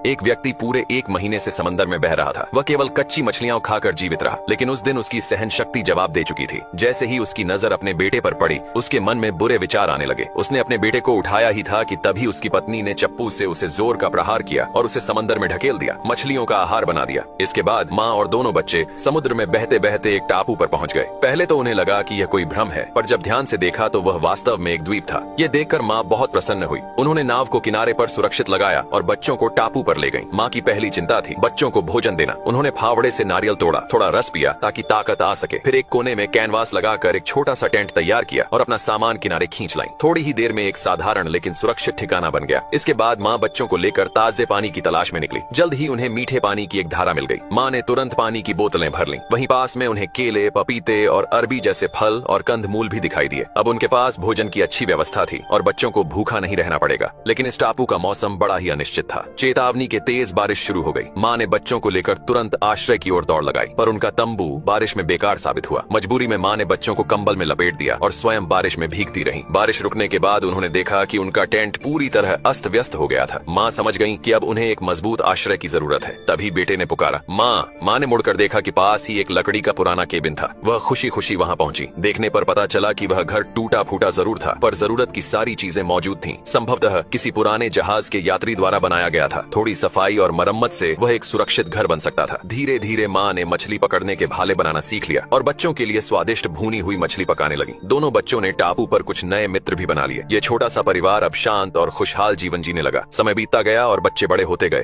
एक व्यक्ति पूरे 1 महीने से समंदर में बह रहा था। वह केवल कच्ची मछलियां खाकर जीवित रहा, लेकिन उस दिन उसकी सहन शक्ति जवाब दे चुकी थी। जैसे ही उसकी नजर अपने बेटे पर पड़ी, उसके मन में बुरे विचार आने लगे। उसने अपने बेटे को उठाया ही था कि तभी उसकी पत्नी ने चप्पू से उसे जोर का प्रहार किया और उसे समंदर में ढकेल दिया, मछलियों का आहार बना दिया। इसके बाद माँ और दोनों बच्चे समुद्र में बहते बहते एक टापू पर पहुंच गए। पहले तो उन्हें लगा कि यह कोई भ्रम है, पर जब ध्यान से देखा तो वह वास्तव में एक द्वीप था। यह देखकर माँ बहुत प्रसन्न हुई। उन्होंने नाव को किनारे पर सुरक्षित लगाया और बच्चों को टापू पर ले गई। माँ की पहली चिंता थी बच्चों को भोजन देना। उन्होंने फावड़े से नारियल तोड़ा, थोड़ा रस पिया ताकि ताकत आ सके। फिर एक कोने में कैनवास लगाकर एक छोटा सा टेंट तैयार किया और अपना सामान किनारे खींच लाई। थोड़ी ही देर में एक साधारण लेकिन सुरक्षित ठिकाना बन गया। इसके बाद माँ बच्चों को लेकर ताजे पानी की तलाश में निकली। जल्द ही उन्हें मीठे पानी की एक धारा मिल गई। माँ ने तुरंत पानी की बोतलें भर लीं। वहीं पास में उन्हें केले, पपीते और अरबी जैसे फल और कंदमूल भी दिखाई दिए। अब उनके पास भोजन की अच्छी व्यवस्था थी और बच्चों को भूखा नहीं रहना पड़ेगा। लेकिन इस टापू का मौसम बड़ा ही अनिश्चित था। चेतावनी के तेज बारिश शुरू हो गई। माँ ने बच्चों को लेकर तुरंत आश्रय की ओर दौड़ लगाई, पर उनका तंबू बारिश में बेकार साबित हुआ। मजबूरी में माँ ने बच्चों को कंबल में लपेट दिया और स्वयं बारिश में भीगती रहीं। बारिश रुकने के बाद उन्होंने देखा कि उनका टेंट पूरी तरह अस्त व्यस्त हो गया था। माँ समझ गईं कि अब उन्हें एक मजबूत आश्रय की जरूरत है। तभी बेटे ने पुकारा, माँ। माँ ने मुड़कर देखा कि पास ही एक लकड़ी का पुराना केबिन था। वह खुशी खुशी वहाँ पहुंची। देखने पर पता चला कि वह घर टूटा फूटा जरूर था, पर जरूरत की सारी चीजें मौजूद थीं। संभवतः किसी पुराने जहाज के यात्री द्वारा बनाया गया था। थोड़ी सफाई और मरम्मत से वह एक सुरक्षित घर बन सकता था। धीरे धीरे माँ ने मछली पकड़ने के भाले बनाना सीख लिया और बच्चों के लिए स्वादिष्ट भुनी हुई मछली पकाने लगी। दोनों बच्चों ने टापू पर कुछ नए मित्र भी बना लिए। ये छोटा सा परिवार अब शांत और खुशहाल जीवन जीने लगा। समय बीतता गया और बच्चे बड़े होते गए।